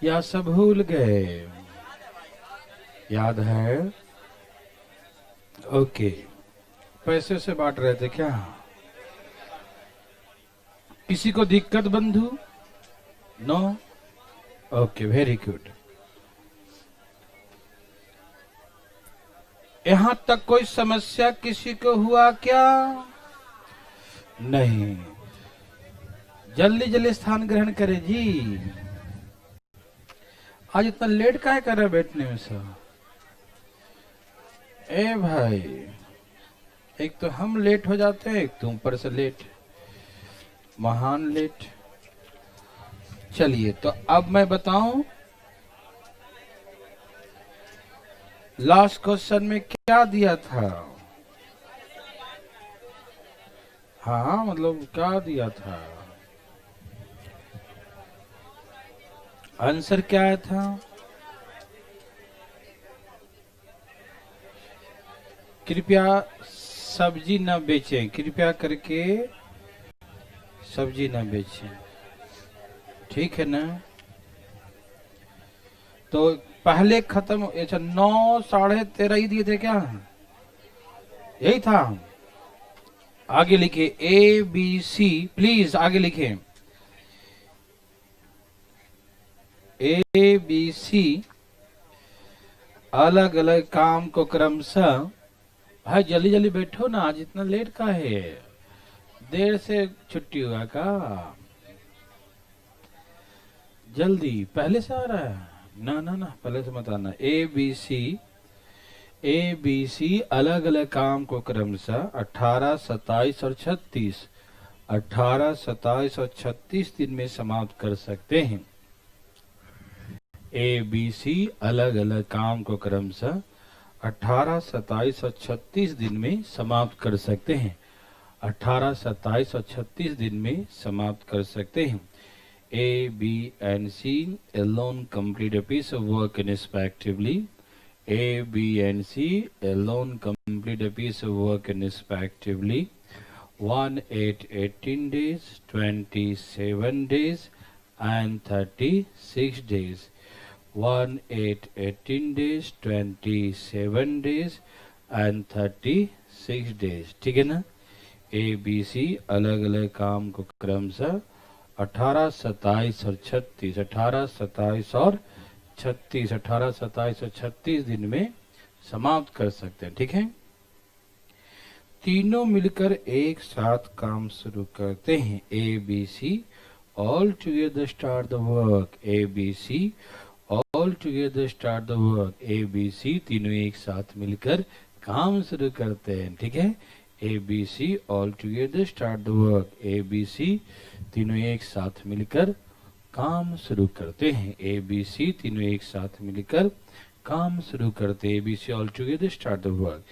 या सब भूल गए? याद है? ओके। पैसे से बांट रहे थे क्या? किसी को दिक्कत बंधु? नो? Okay, very good. यहां तक कोई समस्या किसी को हुआ क्या? नहीं। जल्दी जल्दी स्थान ग्रहण करे जी। आज इतना लेट काहे कर रहे बैठने में सब? ए भाई, एक तो हम लेट हो जाते हैं, एक तुम ऊपर से लेट, महान लेट। चलिए, तो अब मैं बताऊं लास्ट क्वेश्चन में क्या दिया था। हाँ, मतलब क्या दिया था, आंसर क्या आया था? कृपया सब्जी न बेचें, कृपया करके सब्जी न बेचें, ठीक है ना? तो पहले खत्म, अच्छा 9 साढ़े 13 ही दिए थे क्या? यही था। आगे लिखे ए बी सी, प्लीज आगे लिखे ए बी सी अलग अलग काम को क्रमशः। भाई जल्दी जल्दी बैठो ना, आज इतना लेट का है? देर से छुट्टी हुआ का? जल्दी पहले से आ रहा है? ना ना ना, पहले से मत आना। ए बी सी अलग अलग काम को क्रमशः 18, 27 और 36, 18, 27 और 36 दिन में समाप्त कर सकते हैं। ए बी सी अलग अलग काम को क्रमशः 18, 27 और 36 दिन में समाप्त कर सकते हैं। 18, 27 और 36 दिन में समाप्त कर सकते हैं। A, B and C alone complete a piece of work respectively. A, B and C alone complete a piece of work respectively. 1, 8, 18 days, 27 days and 36 days. 1, 8, 18 days, 27 days and 36 days. ठीक है ना? A, B, C अलग अलग काम को क्रमशः 18, 27 और 36, 18, 27 और 36, 18, 27 और 36 दिन में समाप्त कर सकते हैं, ठीक है? तीनों मिलकर एक साथ काम शुरू करते हैं। A B C all together start the work. A B C all together start the work. A B C तीनों एक साथ मिलकर काम शुरू करते हैं, ठीक है? A B C all together start the work. A B C तीनों एक साथ मिलकर काम शुरू करते हैं। ए बी सी तीनों एक साथ मिलकर काम शुरू करते हैं। A B C all together start the work.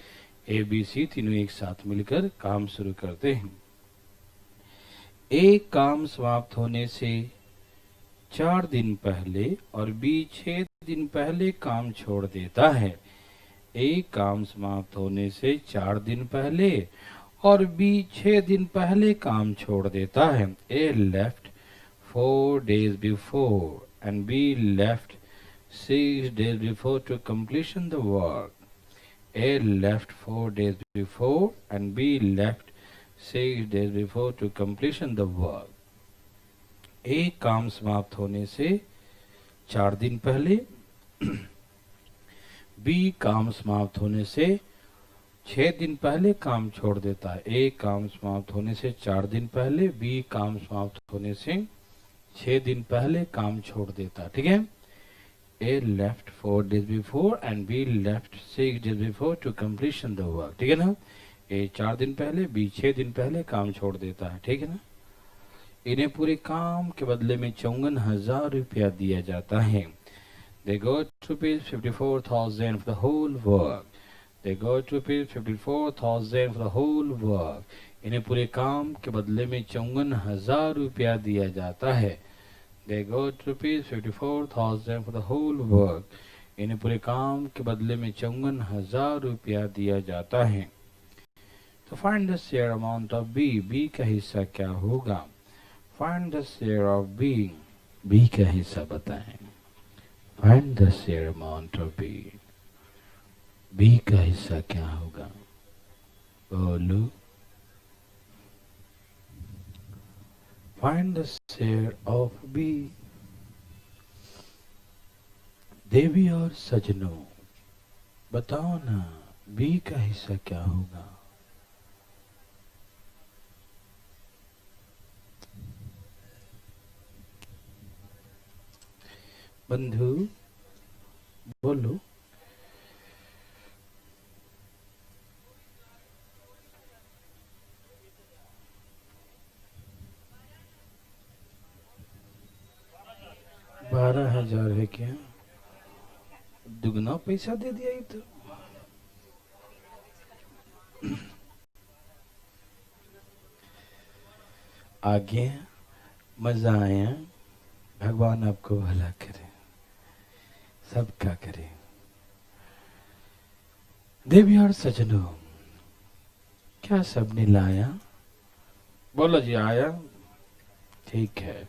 A B C तीनों एक साथ मिलकर काम शुरू करते हैं। एक काम समाप्त होने से 4 दिन पहले और बी 6 दिन पहले काम छोड़ देता है। एक काम समाप्त होने से 4 दिन पहले और बी 6 दिन पहले काम छोड़ देता है। ए left 4 days before and B left 6 days before to completion the work. A left 4 days before and B left 6 days before to completion the work. एक काम समाप्त होने से 4 दिन पहले, बी काम समाप्त होने से 6 दिन पहले काम छोड़ देता है। ए काम समाप्त होने से 4 दिन पहले, बी काम समाप्त होने से 6 दिन पहले काम छोड़ देता है, ठीक है? ए left 4 days before and B left 6 days before to completion the work. ठीक है ना? ए 4 दिन पहले, बी 6 दिन पहले काम छोड़ देता है, ठीक है ना? इन्हें पूरे काम के बदले में 54,000 रुपया दिया जाता है। They got ₹54,000 for the whole work. They got ₹54,000 for the whole work. इन्हें पूरे काम के बदले में 54,000 रुपया दिया जाता है। They got ₹54,000 for the whole work. इन्हें पूरे काम के बदले में 54,000 रुपया दिया जाता है। तो find the share amount of B. B का हिस्सा क्या होगा? Find the share of B. B का हिस्सा बताएं। Find the share amount of B. B का हिस्सा क्या होगा? बोलो। Find the share of B. देवी और सजनों, बताओ ना, बी का हिस्सा क्या होगा? बंधु बोलो। बारह हजार है क्या? दुगना पैसा दे दिया ये तो। आगे मजा आया। भगवान आपको भला करे, सबका करे। देवी और सजनों, क्या सबने लाया? बोलो जी आया। ठीक है,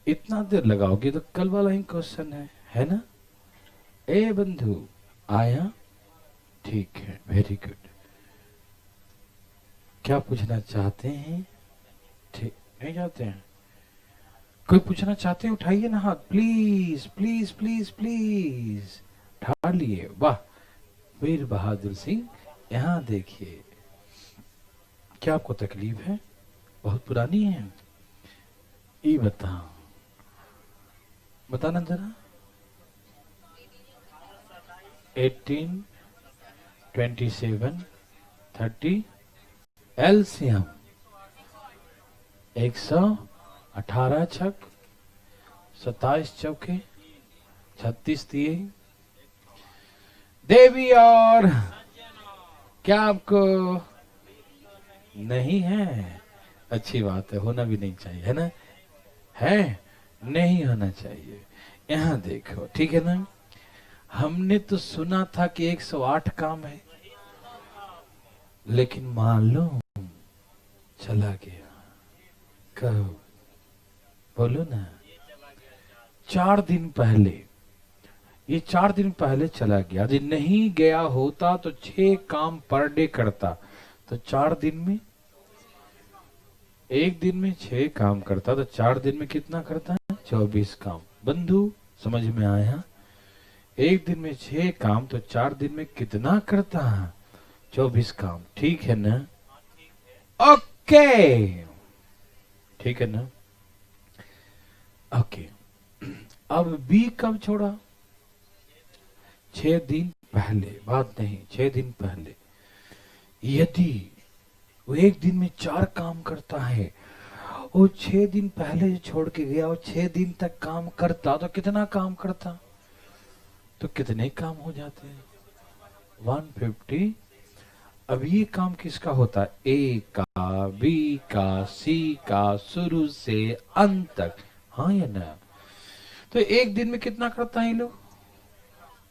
इतना देर लगाओगे तो कल वाला ही क्वेश्चन है ना? ए बंधु, आया? ठीक है, वेरी गुड। क्या पूछना चाहते हैं? ठीक नहीं चाहते हैं? कोई पूछना चाहते हैं? उठाइए ना हाथ, प्लीज प्लीज प्लीज प्लीज। उठा लिए, वाह। वीर बहादुर सिंह, यहाँ देखिए। क्या आपको तकलीफ है? बहुत पुरानी है? ये बताना जरा। 18, 27, 30 एलसीएम 118 छक 27 चौके 36 दिए। देवी और क्या आपको नहीं है? अच्छी बात है, होना भी नहीं चाहिए, है ना? है नहीं होना चाहिए। यहाँ देखो, ठीक है ना? हमने तो सुना था कि 108 काम है, लेकिन मालूम चला गया। कहो, बोलो ना। 4 दिन पहले, ये 4 दिन पहले चला गया। यदि नहीं गया होता तो 6 काम पर डे करता, तो 4 दिन में, एक दिन में 6 काम करता, तो 4 दिन में कितना करता है? 24 काम। बंधु समझ में आया? एक दिन में 6 काम, तो 4 दिन में कितना करता है? 24 काम। ठीक है ना? ओके, ठीक है ना? ओके। अब बी कब छोड़ा? 6 दिन पहले। बात नहीं, 6 दिन पहले। यदि वो एक दिन में 4 काम करता है, वो 6 दिन पहले छोड़ के गया, वो 6 दिन तक काम करता, तो कितना काम करता? तो कितने काम हो जाते हैं? 150। अब ये काम किसका होता है? ए का, बी का, सी का, शुरू से अंत तक। हाँ या ना? तो एक दिन में कितना करता है ये लोग?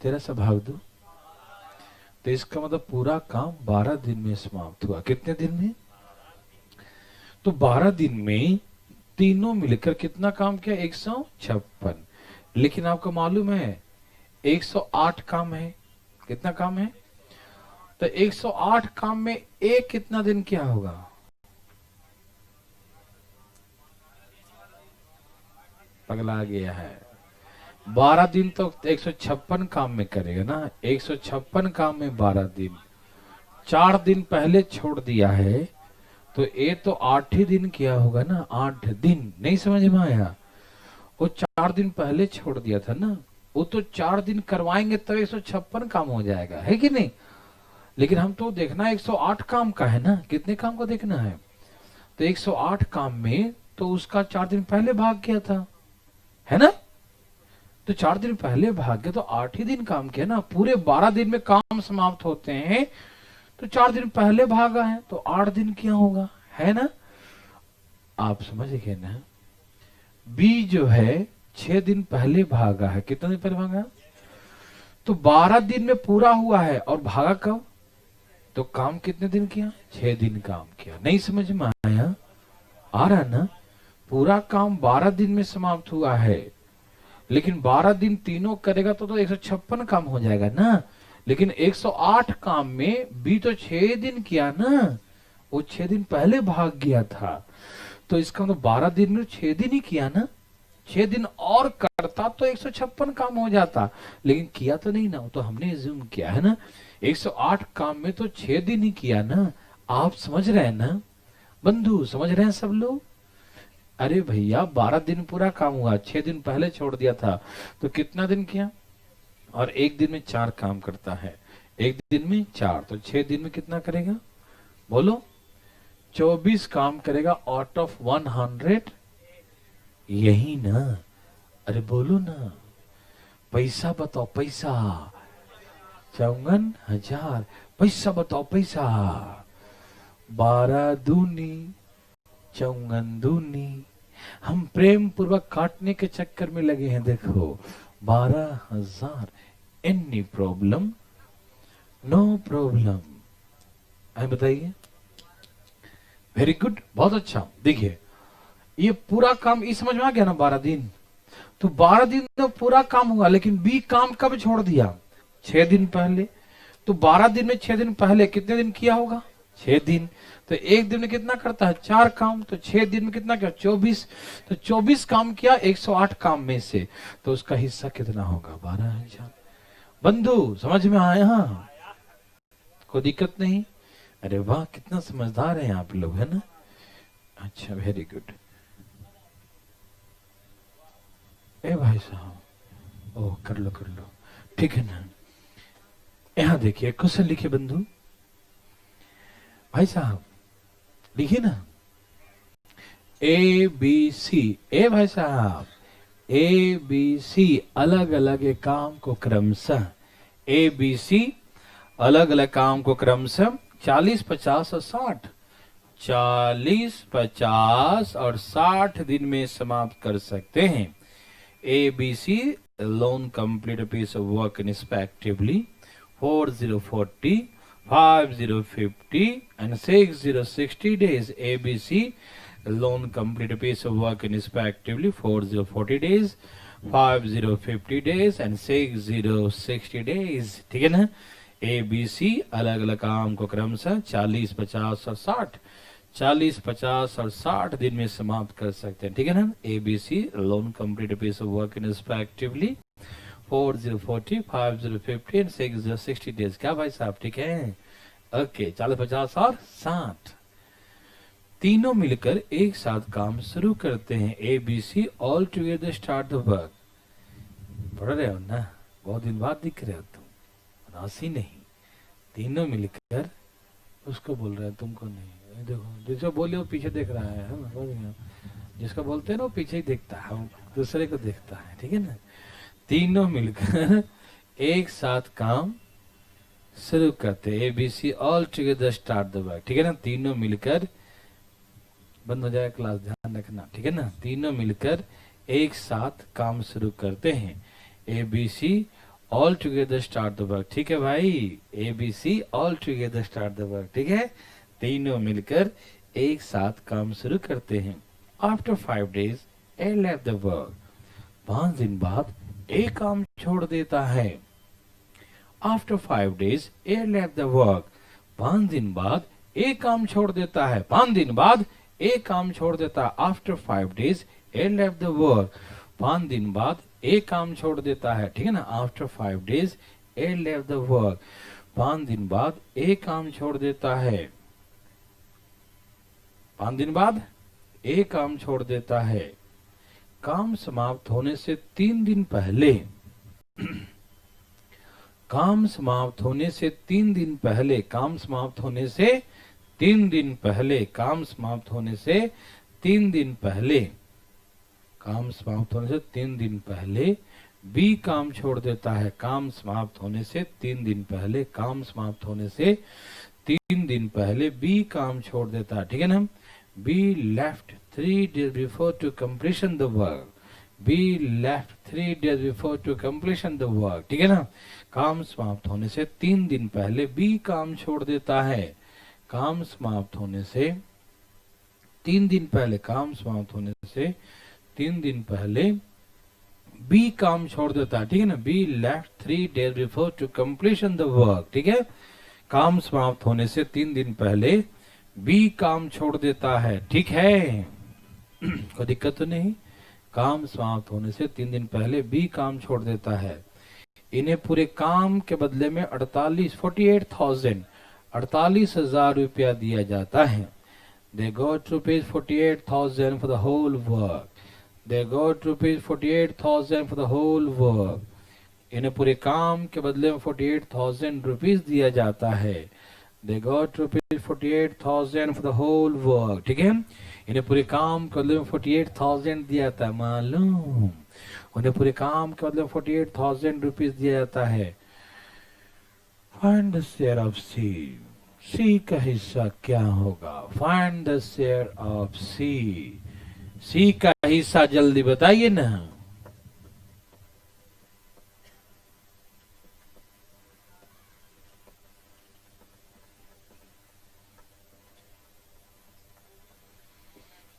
13 से भाग दो, तो इसका मतलब पूरा काम 12 दिन में समाप्त हुआ। कितने दिन में? तो 12 दिन में तीनों मिलकर कितना काम किया? 156। लेकिन आपको मालूम है 108 काम है। कितना काम है? तो 108 काम में एक कितना दिन क्या होगा? पगला गया है। 12 दिन तो 156 काम में करेगा ना। 156 काम में 12 दिन, 4 दिन पहले छोड़ दिया है, तो ये तो 8 ही दिन किया होगा ना। 8 दिन। नहीं समझ में आया? वो 4 दिन पहले छोड़ दिया था ना, वो तो 4 दिन करवाएंगे तो 156 काम हो जाएगा, है कि नहीं? लेकिन हम तो देखना 108 काम का है ना। कितने काम को देखना है? तो 108 काम में तो उसका 4 दिन पहले भाग गया था, है ना? तो 4 दिन पहले भाग गया, तो 8 ही दिन काम किया ना। पूरे 12 दिन में काम समाप्त होते हैं, तो 4 दिन पहले भागा है, तो 8 दिन क्या होगा, है ना? आप समझ गए ना? बी जो है 6 दिन पहले भागा है। कितने दिन पहले भागा? तो 12 दिन में पूरा हुआ है, और भागा कब? तो काम कितने दिन किया? 6 दिन काम किया। नहीं समझ में आया? आ रहा ना? पूरा काम 12 दिन में समाप्त हुआ है, लेकिन 12 दिन तीनों करेगा तो 156 काम हो जाएगा ना। लेकिन 108 काम में बी तो 6 दिन किया ना, वो 6 दिन पहले भाग गया था, तो इसका मतलब 12 दिन में 6 दिन ही किया ना। 6 दिन और करता तो 156 काम हो जाता, लेकिन किया तो नहीं ना, तो हमने एज्यूम किया है ना। 108 काम में तो 6 दिन ही किया ना। आप समझ रहे हैं ना बंधु, समझ रहे हैं सब लोग? अरे भैया 12 दिन पूरा काम हुआ, 6 दिन पहले छोड़ दिया था, तो कितना दिन किया? और एक दिन में 4 काम करता है, एक दिन में 4, तो 6 दिन में कितना करेगा बोलो? 24 काम करेगा आउट ऑफ 100। यही ना, अरे बोलो ना, पैसा बताओ पैसा। 54,000। पैसा बताओ पैसा। 12 दूनी 54 दूनी। हम प्रेम पूर्वक काटने के चक्कर में लगे हैं। देखो 12,000। Any problem? No problem. आए बताइए। वेरी गुड, बहुत अच्छा। देखिए ये पूरा काम इस समझ में आ गया ना, 12 दिन। तो 12 दिन तो पूरा काम हुआ, लेकिन बी काम कब छोड़ दिया? 6 दिन पहले। तो 12 दिन में 6 दिन पहले कितने दिन किया होगा? 6 दिन। तो एक दिन में कितना करता है? 4 काम। तो 6 दिन में कितना किया? 24। तो 24 काम किया 108 काम में से, तो उसका हिस्सा कितना होगा? 12,000। बंधु समझ में आया? कोई दिक्कत नहीं? अरे वाह, कितना समझदार हैं आप लोग, है ना। अच्छा, वेरी गुड। ए भाई साहब, ओ कर लो कर लो, ठीक है ना। यहां देखिए क्वेश्चन लिखिए बंधु। भाई साहब लिखिए ना, ए बी सी। ए भाई साहब, ए बी सी अलग अलग काम को क्रमशः, ए बी सी अलग अलग काम को क्रमशः 40, 50 और 60, 40, 50 और 60 दिन में समाप्त कर सकते हैं। A, B, C alone complete a piece of work respectively 4040, 5050 and 6060 days. A, B, C alone complete a piece of work respectively 4040 days, 5050 days and 6060 days. ठीक है ना। A, B, C अलग अलग काम को क्रमशः 40, 50 और 60, 40, 50 और 60 दिन में समाप्त कर सकते हैं। ठीक है ना। A B C alone complete piece of work in respectively 4040, 5050 and 6060 days. क्या भाई साहब ठीक है? ओके, 40, 50 और 60 तीनों मिलकर एक साथ काम शुरू करते हैं। A B C all together start the work. पढ़ रहे हो ना? बहुत दिन बाद दिख रहे हो तुम, राशि नहीं। तीनों मिलकर उसको बोल रहे हैं, तुमको नहीं। देखो जिसको बोले वो पीछे देख रहा है, जिसको बोलते हैं ना वो पीछे ही देखता है, दूसरे को देखता है। ठीक है ना। तीनों मिलकर एक साथ काम शुरू करते। A B C all together start the work. ठीक है ना। तीनों मिलकर, बंद हो जाए क्लास, ध्यान रखना। ठीक है ना। तीनों मिलकर एक साथ काम शुरू करते हैं। A B C all together start the work. ठीक है भाई, A B C all together start the work. ठीक है। तीनों मिलकर एक साथ काम शुरू करते हैं। After 5 days A left the work. 5 दिन बाद ए काम छोड़ देता है। After 5 days A left the work. 5 दिन बाद ए काम छोड़ देता है। 5 दिन बाद ए काम छोड़ देता है। After 5 days A left the work. 5 दिन बाद ए काम छोड़ देता है। ठीक है ना। After 5 days A left the work. 5 दिन बाद ए काम छोड़ देता है। 5 दिन बाद ए काम छोड़ देता है। काम समाप्त होने से 3 दिन पहले काम समाप्त होने से 3 दिन पहले काम समाप्त होने से 3 दिन पहले काम समाप्त होने से 3 दिन पहले काम समाप्त होने से 3 दिन पहले बी काम छोड़ देता है। काम समाप्त होने से 3 दिन पहले काम समाप्त होने से 3 दिन पहले बी काम छोड़ देता है। ठीक है ना। B left 3 days before to completion the work. B left 3 days before to completion the work. ठीक है ना। काम समाप्त होने से 3 दिन पहले B काम छोड़ देता है। काम समाप्त होने से 3 दिन पहले काम समाप्त होने से 3 दिन पहले बी काम छोड़ देता है, ठीक है ना। B left 3 days before to completion the work, ठीक है। काम समाप्त होने से 3 दिन पहले बी काम छोड़ देता है, ठीक है। कोई दिक्कत तो नहीं। काम समाप्त होने से 3 दिन पहले बी काम छोड़ देता है। इन्हें पूरे काम के बदले में 48,000 रुपया दिया जाता है। They got rupees 48,000 for the whole work. They got rupees 48,000 for the whole work. इन्हें पूरे काम के बदले में 48,000 रुपीज दिया जाता है। They got rupees 48,000 for the whole work. ठीक है, इन्हें पूरे काम के बदले में 48,000 दिया जाता है। मालूम, उन्हें पूरे काम के बदले में 48,000 रुपीज दिया जाता है। Find the share of C. सी का हिस्सा क्या होगा? फाइंड द शेयर ऑफ सी। सी का हिस्सा जल्दी बताइए ना।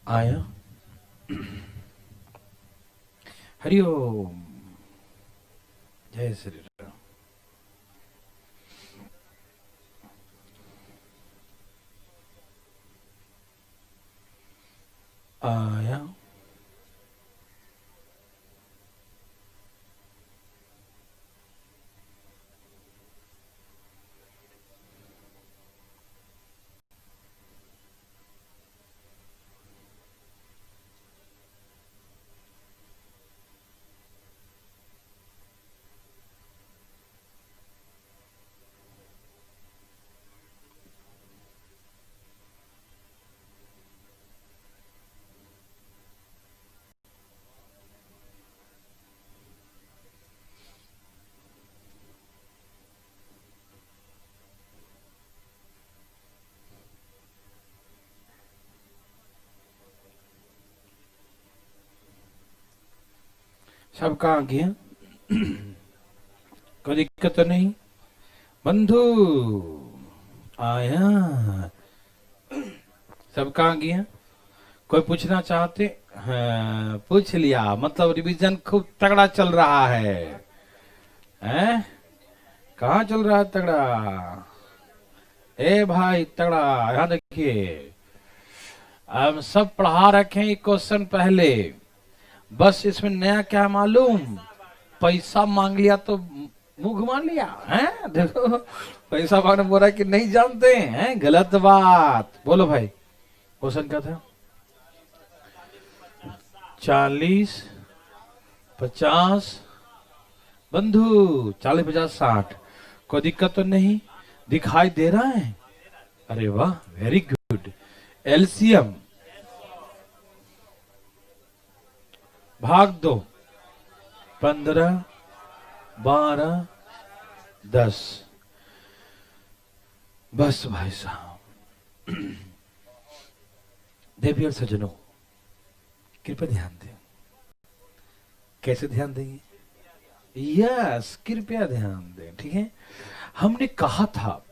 आया? हरिओम, जय श्री राम। आया? सब कहाँ गया? कोई दिक्कत तो नहीं? बंधु आया? सब कहाँ गया? कोई पूछना चाहते? हाँ, पूछ लिया, मतलब रिवीजन खूब तगड़ा चल रहा है। हैं? कहाँ चल रहा है तगड़ा? ए भाई तगड़ा, यहाँ देखिए, हम सब पढ़ा रखे हैं क्वेश्चन पहले। बस इसमें नया क्या मालूम, पैसा मांग लिया तो मुंह घुमा लिया है। देखो पैसा मांगने बोल रहा कि नहीं जानते हैं, गलत बात। बोलो भाई, क्वेश्चन क्या था? 40, 50, बंधु 40, 50, 60। कोई दिक्कत तो नहीं? दिखाई दे रहा है? अरे वाह, वेरी गुड। एलसीएम भाग दो, 15, 12, 10। बस भाई साहब। देवी और सज्जनों, कृपया ध्यान दें। कैसे ध्यान देंगे? यस, कृपया ध्यान दें, ठीक है। हमने कहा था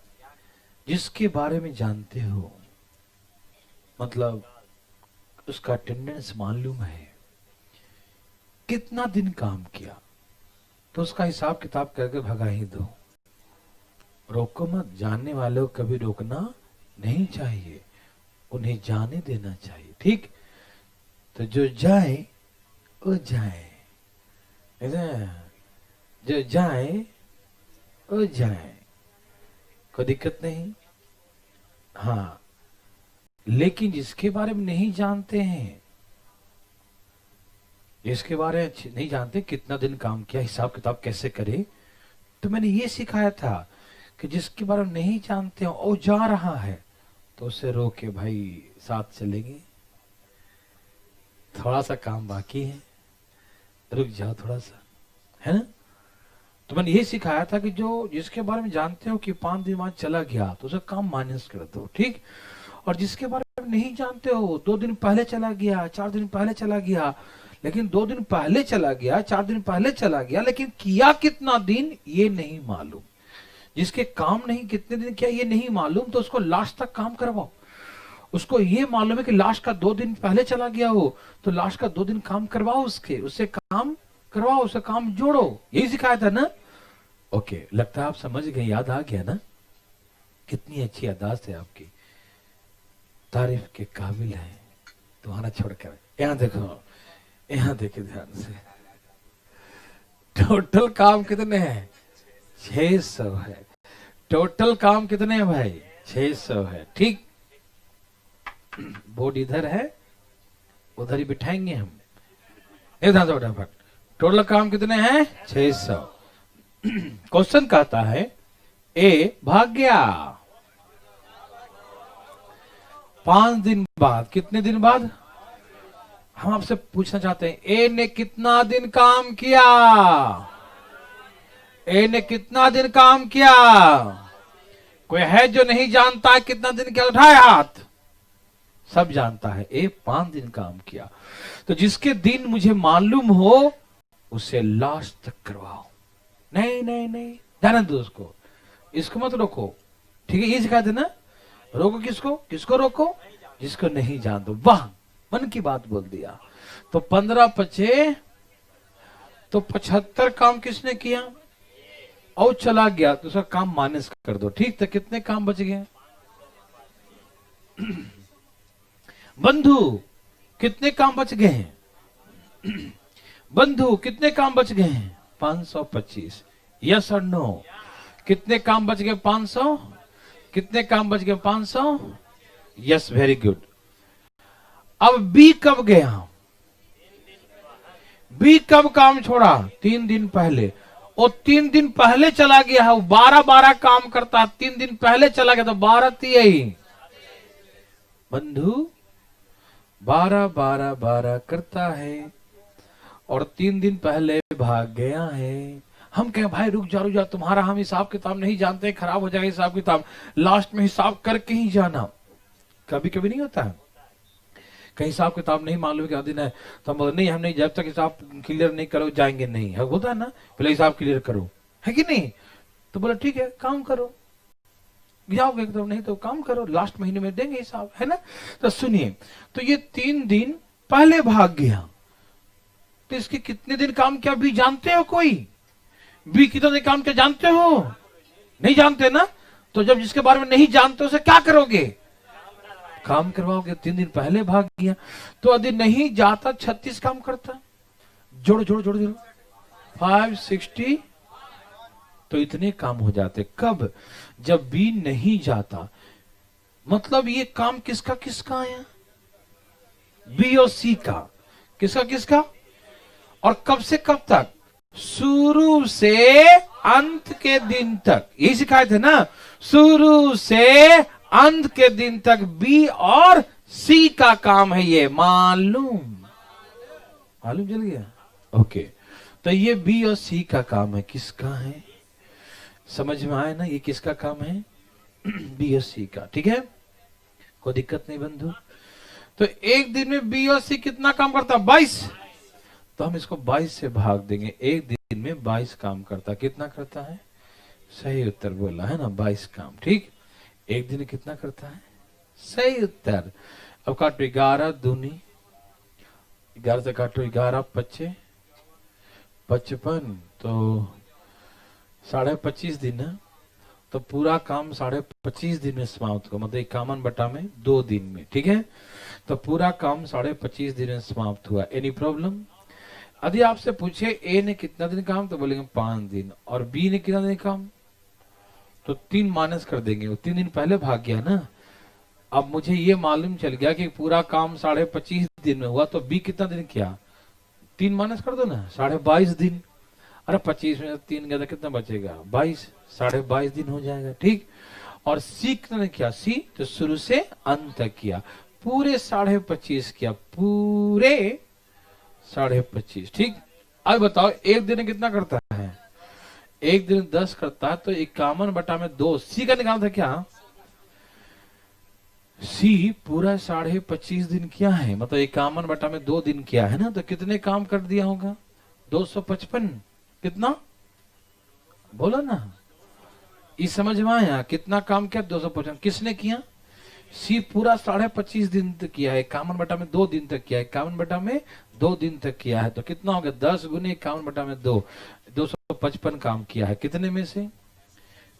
जिसके बारे में जानते हो, मतलब उसका अटेंडेंस मालूम है, कितना दिन काम किया, तो उसका हिसाब किताब करके भगा ही दो। रोको मत, जानने वालों को कभी रोकना नहीं चाहिए, उन्हें जाने देना चाहिए, ठीक। तो जो जाए वो जाए, जो जाए वो जाए, कोई दिक्कत नहीं। हाँ, लेकिन जिसके बारे में नहीं जानते हैं, जिसके बारे में नहीं जानते कितना दिन काम किया, हिसाब किताब कैसे करे, तो मैंने ये सिखाया था कि जिसके बारे में नहीं जानते हो वो जा रहा है तो उसे रोके, भाई साथ चलेंगे, थोड़ा सा काम बाकी है, रुक जाओ थोड़ा सा, है ना। तो मैंने ये सिखाया था कि जो जिसके बारे में जानते हो कि 5 दिन बाद चला गया तो उसे काम माइनस कर दो, ठीक। और जिसके बारे में नहीं जानते हो, 2 दिन पहले चला गया, 4 दिन पहले चला गया, लेकिन 2 दिन पहले चला गया, 4 दिन पहले चला गया, लेकिन किया कितना दिन ये नहीं मालूम, जिसके काम नहीं कितने दिन किया ये नहीं मालूम, तो उसको लास्ट तक काम करवाओ। उसको ये मालूम है कि लास्ट का 2 दिन पहले चला गया हो, तो लास्ट का 2 दिन काम करवाओ, उसके उससे काम करवाओ, उसे काम जोड़ो, यही सिखाया था ना। ओके, लगता है आप समझ गए, याद आ गया ना। कितनी अच्छी याददाश्त है आपकी, तारीफ के काबिल है। तुम्हारा छोड़कर यहां देखो, यहां देखिए ध्यान से। टोटल काम कितने हैं? 600 है। टोटल काम कितने हैं भाई? 600 है। ठीक, बोर्ड इधर है, उधर ही बिठाएंगे हम। फटाफट, टोटल काम कितने हैं? 600। क्वेश्चन कहता है ए भाग गया 5 दिन बाद। कितने दिन बाद? हम आपसे पूछना चाहते हैं, ए ने कितना दिन काम किया? ए ने कितना दिन काम किया? कोई है जो नहीं जानता है कितना दिन किया? उठाए हाथ। सब जानता है, ए 5 दिन काम किया। तो जिसके दिन मुझे मालूम हो उसे लास्ट तक करवाओ। नहीं नहीं नहीं, जाने दो उसको, इसको मत रोको। ठीक है, ये सिखा देना। रोको किसको? किसको रोको? जिसको नहीं जान दो। वाह, मन की बात बोल दिया। तो 15 पचे तो 75 काम किसने किया? और चला गया तो उसका काम माइनस कर दो। ठीक, तो कितने काम बच गए? बंधु कितने काम बच गए हैं? बंधु कितने काम बच गए हैं? 525। यस और नो? कितने काम बच गए? 500। कितने काम बच गए? 500। Yes, very good. अब बी कब गया? बी कब काम छोड़ा? 3 दिन पहले। और 3 दिन पहले चला गया है, वो 12-12 काम करता है। 3 दिन पहले चला गया तो 12 ही बंधु 12-12-12 करता है और 3 दिन पहले भाग गया है। हम कहें भाई रुक जा, तुम्हारा हम हिसाब किताब नहीं जानते, खराब हो जाएगा हिसाब किताब, लास्ट में हिसाब करके ही जाना। कभी कभी नहीं होता है, कहीं हिसाब किताब नहीं मालूम क्या दिन है तो हम नहीं, हम नहीं, जब तक हिसाब क्लियर नहीं करो जाएंगे नहीं। है होता है ना, पहले हिसाब क्लियर करो, है कि नहीं? तो बोला ठीक है काम करो, जाओगे तो नहीं तो काम करो, लास्ट महीने में देंगे हिसाब, है ना। तो सुनिए, तो ये 3 दिन पहले भाग गया तो इसके कितने दिन काम किया बी जानते हो? कोई बी कितने दिन काम किया जानते हो? नहीं जानते ना। तो जब जिसके बारे में नहीं जानते उसे क्या करोगे? काम करवाओगे। 3 दिन पहले भाग गया तो यदि नहीं जाता 36 काम करता। जोड़ो जोड़ो जोड़ो जोड़ो, 560। तो इतने काम हो जाते। कब? जब बी नहीं जाता। मतलब ये काम किसका किसका आया? बी और सी का। किसका किसका? और कब से कब तक? शुरू से अंत के दिन तक। यही सिखाए थे ना, शुरू से अंत के दिन तक बी और सी का काम है। ये मालूम चल गया? ओके, तो ये बी और सी का काम है। किसका है? समझ में आया ना, ये किसका काम है? बी और सी का। ठीक है, कोई दिक्कत नहीं बंधु। तो एक दिन में बी और सी कितना काम करता? 22। तो हम इसको 22 से भाग देंगे। एक दिन में 22 काम करता। कितना करता है? सही उत्तर बोला है ना, 22 काम। ठीक, एक दिन कितना करता है? सही उत्तर। अब काटो 11 दूनी 11 से काटो 11 पच्चे 55 तो 25.5 दिन है। तो पूरा काम 25.5 दिन में समाप्त हो, मतलब 51 में 2 दिन में। ठीक है, तो पूरा काम 25.5 दिन में समाप्त हुआ। Any problem? यदि आपसे पूछे ए ने कितना दिन काम तो बोलेंगे 5 दिन, और बी ने कितना दिन काम तो 3 माइनस कर देंगे। वो 3 दिन पहले भाग गया ना। अब मुझे ये मालूम चल गया कि पूरा काम 25.5 दिन में हुआ, तो बी कितना दिन किया? 3 माइनस कर दो ना, 22.5 दिन। अरे 25 में 3 गया तो कितना बचेगा? 22, 22.5 दिन हो जाएगा। ठीक, और सी कितना किया? सी तो शुरू से अंत तक किया, पूरे 25.5 किया, पूरे 25.5। ठीक, अब बताओ एक दिन कितना करता है? एक दिन 10 करता है, तो 51/2 सी का निकाल था क्या? सी पूरा 25.5 दिन किया है, मतलब 51/2 दिन किया है ना। तो कितने काम कर दिया होगा? 255। कितना बोला ना? इस समझ में आया? कितना काम किया? 255। किसने किया? सी पूरा 25.5 दिन तक किया है, 51/2 दिन तक किया है, 51/2 दिन तक किया है, तो कितना हो गया 10 गुने 51/2, 255 काम किया है। कितने में से?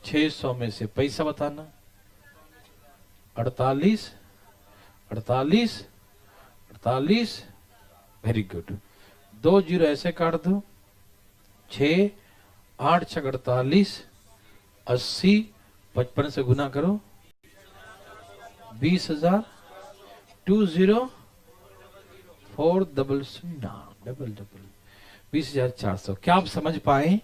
600 में से। पैसा बताना। 48 48 48। Very good. 2 जीरो ऐसे काट दो। 6 8 6 48, 80, 55 से गुना करो, 20,000, 20,400 20,400। क्या आप समझ पाए?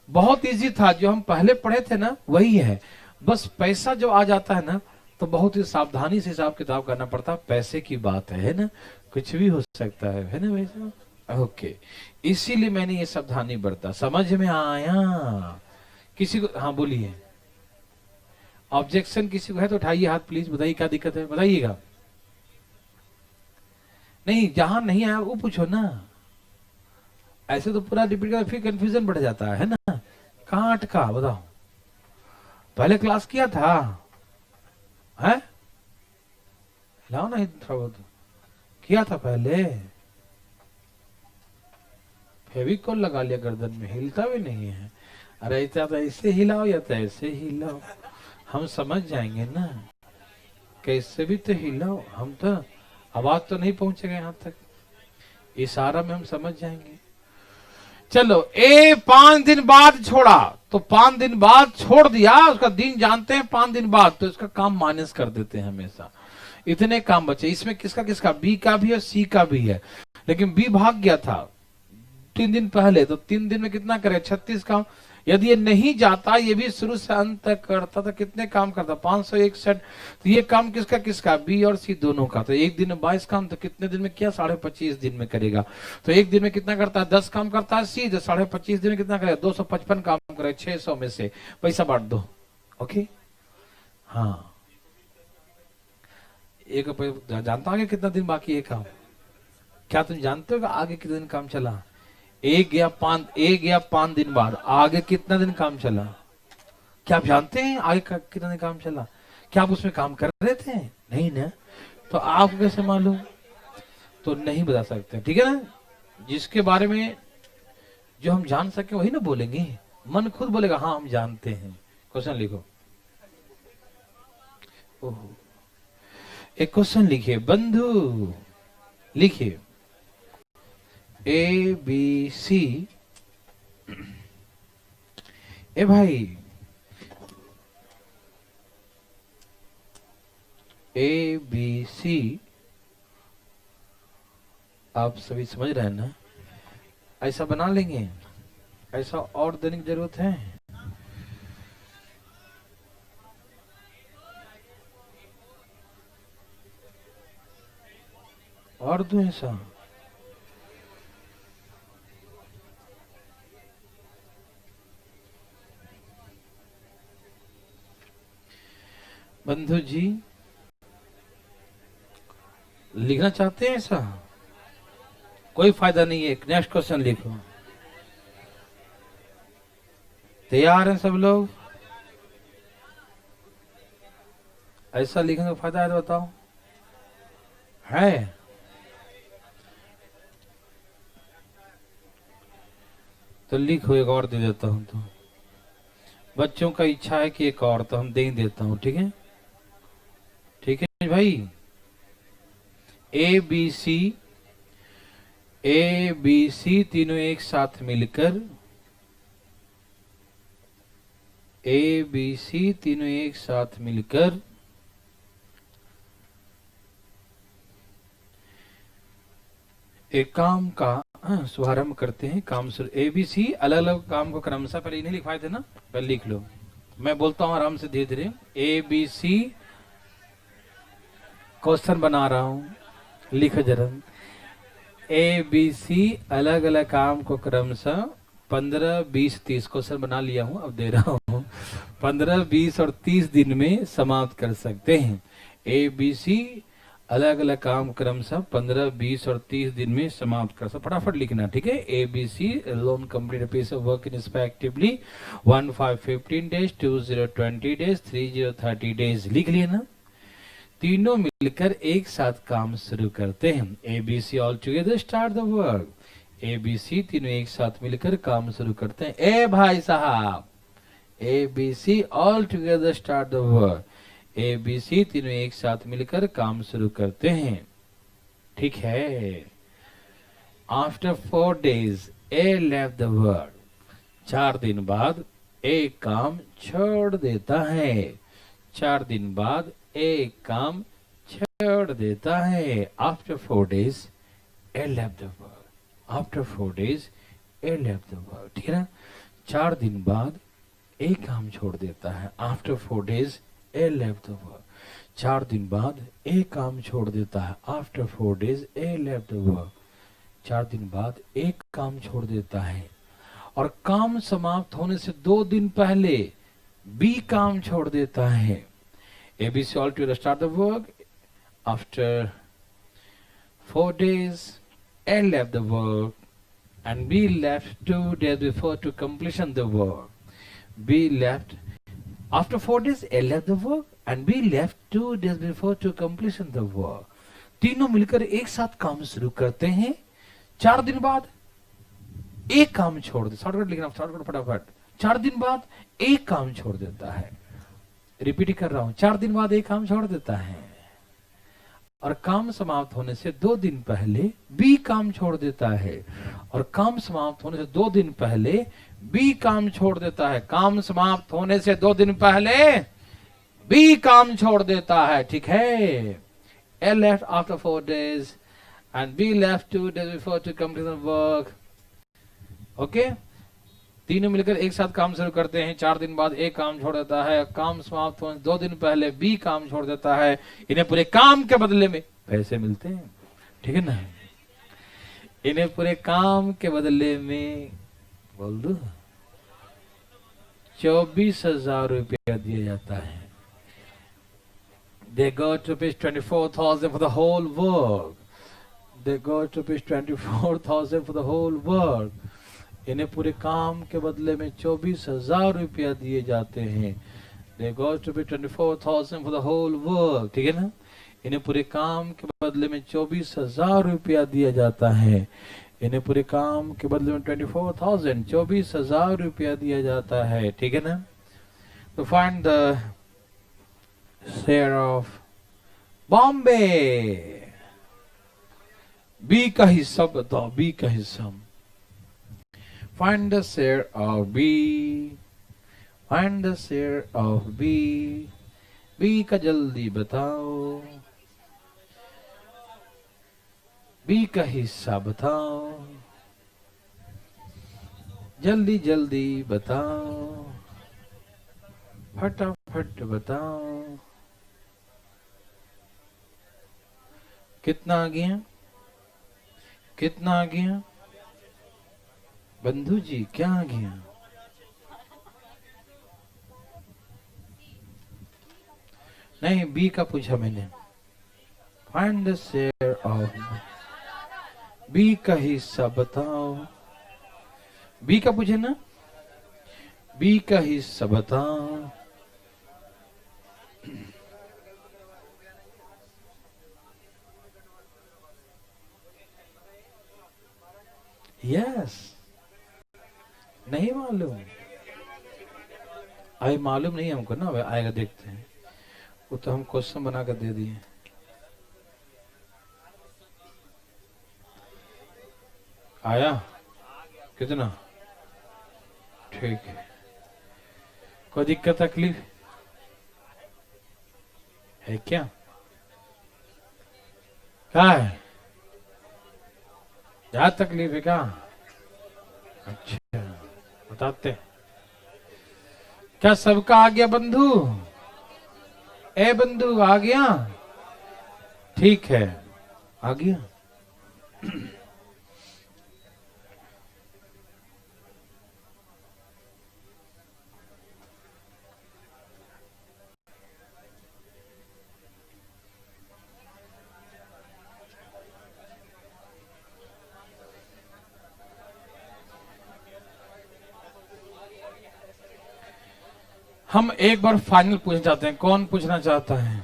बहुत इजी था, जो हम पहले पढ़े थे ना वही है, बस पैसा जो आ जाता है ना तो बहुत ही सावधानी से हिसाब किताब करना पड़ता है। पैसे की बात है ना, कुछ भी हो सकता है ना वैसे। ओके, इसीलिए मैंने ये सावधानी बरता। समझ में आया किसी को? हाँ बोलिए। ऑब्जेक्शन किसी को है तो उठाइए हाथ प्लीज, बताइए क्या दिक्कत है, बताइएगा। नहीं, जहां नहीं आया वो पूछो ना, ऐसे तो पूरा रिपीट कर फिर कंफ्यूजन बढ़ जाता है ना। कहाँ अटका बताओ? पहले क्लास किया था है? हिलाओ ना थोड़ा बहुत। किया था पहले? फेविकोल लगा लिया गर्दन में, हिलता भी नहीं है। अरे इतना तो ऐसे हिलाओ या तो ऐसे हिलाओ, हम समझ जाएंगे ना। कैसे भी तो हिलाओ, हम तो आवाज तो नहीं पहुंचेगा यहाँ तक, इशारा में हम समझ जाएंगे। चलो, 5 दिन बाद छोड़ा तो 5 दिन बाद छोड़ दिया, उसका दिन जानते हैं 5 दिन बाद, तो इसका काम माइनस कर देते हैं हमेशा। इतने काम बचे। इसमें किसका किसका? बी का भी है, सी का भी है, लेकिन बी भाग गया था 3 दिन पहले, तो 3 दिन में कितना करे? 36 काम। यदि ये नहीं जाता, ये भी शुरू से अंत तक करता, तो कितने काम करता? 561। तो ये काम किसका किसका? बी और सी दोनों का। तो एक दिन में 22 काम, तो कितने दिन में किया? 25.5 दिन में करेगा। तो एक दिन में कितना करता है? 10 काम करता है सी, तो 25.5 दिन में कितना करेगा? 255 काम करे 600 में से। पैसा बांट दो। ओके, हाँ। एक जानता आगे कितना दिन बाकी है काम? क्या तुम जानते हो कि आगे कितने दिन काम चला? एक या 5 दिन बाद आगे कितना दिन काम चला? क्या आप जानते हैं आगे कितना दिन काम चला? क्या आप उसमें काम कर रहे थे? नहीं ना, तो आपको कैसे मालूम? तो नहीं बता सकते, ठीक है ना। जिसके बारे में जो हम जान सके वही ना बोलेंगे, मन खुद बोलेगा हाँ हम जानते हैं। क्वेश्चन लिखो। ओहो, एक क्वेश्चन लिखिए बंधु, लिखिए ए बी सी। ए भाई, ए बी सी आप सभी समझ रहे हैं ना? ऐसा बना लेंगे, ऐसा और देने की जरूरत है? और दो ऐसा? बंधु जी लिखना चाहते हैं ऐसा? कोई फायदा नहीं है। नेक्स्ट क्वेश्चन लिखो। तैयार हैं सब लोग? ऐसा लिखने का फायदा है तो बताओ। है? तो लिखो, एक और दे देता हूं। तो बच्चों का इच्छा है कि एक और, तो हम दे ही देता हूं। ठीक है, ठीक है भाई। ए बी सी तीनों एक साथ मिलकर, ए बी सी तीनों एक साथ मिलकर एक काम का शुभारंभ करते हैं। काम शुरू। ए बी सी अलग अलग काम को क्रमशः, पहले इन्हें लिखवाए थे ना, पहले लिख लो। मैं बोलता हूं आराम से धीरे धीरे। ए बी सी क्वेश्चन बना रहा हूं, लिखो जरा। ए बी सी अलग अलग काम को क्रमशः 15 20 30 क्वेश्चन बना लिया हूं, अब दे रहा हूं। 15 20 और 30 दिन में समाप्त कर सकते हैं। ए बी सी अलग अलग काम क्रमशः 15 20 और 30 दिन में समाप्त कर सकते। फटाफट लिखना, ठीक है। A B C alone complete piece of work in respectively 15 15 days, 20 20 days, 30 30 days। लिख लिए ना? तीनों मिलकर एक साथ काम शुरू करते हैं। ABC all together start the work. ABC तीनों एक साथ मिलकर काम शुरू करते हैं। ए भाई साहब, ABC all together start the work. ABC तीनों एक साथ मिलकर काम शुरू करते हैं। ठीक है। After 4 days A left the work. 4 दिन बाद A काम छोड़ देता है। 4 दिन बाद A काम छोड़ देता है। After 4 days A left the work. After 4 days A left the work. ठीक है ना। 4 दिन बाद A काम छोड़ देता है। After 4 days A left the work. 4 दिन बाद A काम छोड़ देता है। After 4 days A left the work. 4 दिन बाद एक काम छोड़ देता है और काम समाप्त होने से 2 दिन पहले B काम छोड़ देता है। ABC all together start the work. After 4 days, A left the work and B left 2 days before to completion the work. B left after 4 days, A left the work and B left 2 days before to completion the work. तीनों मिलकर एक साथ काम शुरू करते हैं। 4 दिन बाद एक काम छोड़ दे, शॉर्टकट लिखना, शॉर्टकट फटाफट। 4 दिन बाद एक काम छोड़ देता है। रिपीट कर रहा हूं, 4 दिन बाद एक काम छोड़ देता है और काम समाप्त होने से 2 दिन पहले बी काम छोड़ देता है और काम समाप्त होने से 2 दिन पहले बी काम छोड़ देता है। काम समाप्त होने से 2 दिन पहले बी काम छोड़ देता है। ठीक है। A left after 4 days and B left 2 days before to complete the work. Okay? तीनों मिलकर एक साथ काम शुरू करते हैं। 4 दिन बाद एक काम छोड़ देता है। काम समाप्त होने 2 दिन पहले बी काम छोड़ देता है। इन्हें पूरे काम के बदले में पैसे मिलते हैं। ठीक है ना। इन्हें पूरे काम के बदले में बोल दो 24,000 रुपया दिया जाता है। They got rupees 24,000 for the whole work. They got rupees 24,000 for the whole work. इन्हें पूरे काम के बदले में 24,000 रुपया दिए जाते हैं। They got rupees 24,000 for the whole work. ठीक है ना। इन्हें पूरे काम के बदले में 24,000 रुपया दिया जाता है। इन्हें पूरे काम के बदले में 24,000 रुपया दिया जाता है। ठीक है ना। तो फाइंड द शेयर ऑफ बॉम्बे। बी का हिस्सा बताओ। बी का हिस्सा। Find the share of B. Find the share of B. B का जल्दी बताओ। बी का हिस्सा बताओ। जल्दी जल्दी बताओ। फटाफट बताओ। कितना आ गया? कितना आ गया? बंधु जी क्या आ गया? नहीं, बी का पूछा मैंने। Find the share of B का हिस्सा बताओ। बी का पूछे ना। बी का हिस्सा बताओ। यस। नहीं मालूम? अभी मालूम नहीं हमको ना, आएगा देखते हैं। वो तो हम क्वेश्चन बना कर दे दिए। आया? कितना? ठीक है। कोई दिक्कत तकलीफ है क्या? क्या है? क्या तकलीफ है क्या? अच्छा बताते। क्या सबका आ गया बंधु? ए बंधु आ गया? ठीक है, आ गया। हम एक बार फाइनल पूछना चाहते हैं। कौन पूछना चाहता है?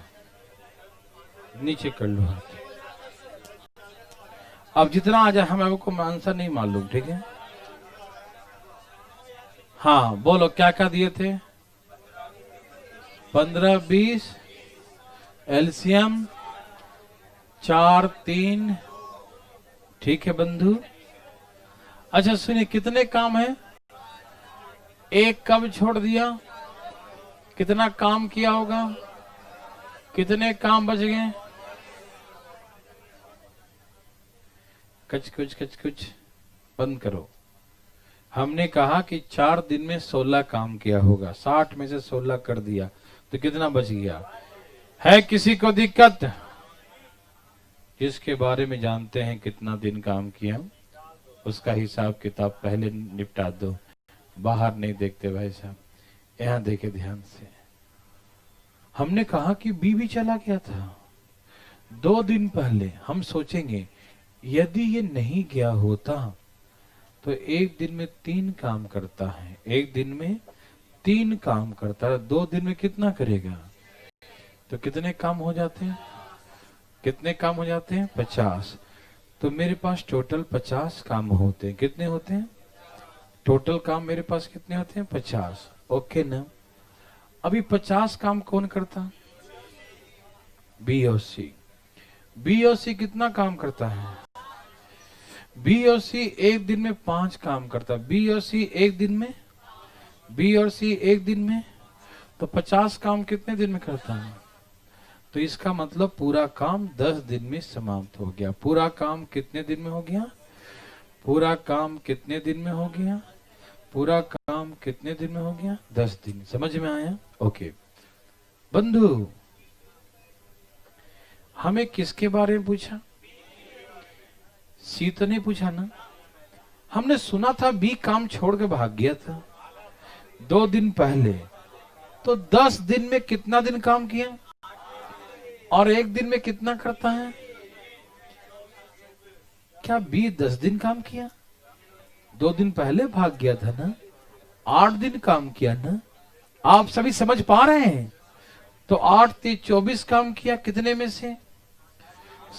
नीचे कर लो हाथ। अब जितना आ जाए, हमें को आंसर नहीं मालूम, ठीक है। हाँ बोलो क्या क्या दिए थे? 15 20, एलसीएम 4 3, ठीक है बंधु। अच्छा सुनिए, कितने काम है? एक कब छोड़ दिया? कितना काम किया होगा? कितने काम बच गए? कच कुछ बंद करो। हमने कहा कि 4 दिन में 16 काम किया होगा, 60 में से 16 कर दिया तो कितना बच गया? है किसी को दिक्कत? जिसके बारे में जानते हैं कितना दिन काम किया, उसका हिसाब किताब पहले निपटा दो। बाहर नहीं देखते भाई साहब, यहां देखे ध्यान से। हमने कहा कि बीवी चला गया था 2 दिन पहले। हम सोचेंगे यदि ये नहीं गया होता तो एक दिन में 3 काम करता है, एक दिन में 3 काम करता है, 2 दिन में कितना करेगा? तो कितने काम हो जाते हैं? कितने काम हो जाते हैं? 50। तो मेरे पास टोटल 50 काम होते हैं। कितने होते हैं टोटल काम? मेरे पास कितने होते हैं? 50। ओके ना? अभी 50 काम कौन करता? बी और सी। बी और सी कितना काम करता है? बी और सी एक दिन में 5 काम करता है। बी और सी एक दिन में, बी और सी एक दिन में, तो 50 काम कितने दिन में करता है? तो इसका मतलब पूरा काम 10 दिन में समाप्त हो गया। पूरा काम कितने दिन में हो गया? पूरा काम कितने दिन में हो गया? पूरा काम कितने दिन में हो गया? 10 दिन। समझ में आया? ओके बंधु, हमें किसके बारे में पूछा? सी तो नहीं पूछा ना? हमने सुना था बी काम छोड़ के भाग गया था 2 दिन पहले। तो 10 दिन में कितना दिन काम किया और एक दिन में कितना करता है? क्या बी 10 दिन काम किया? 2 दिन पहले भाग गया था ना, 8 दिन काम किया ना? आप सभी समझ पा रहे हैं? तो 8 3 24 काम किया। कितने में से?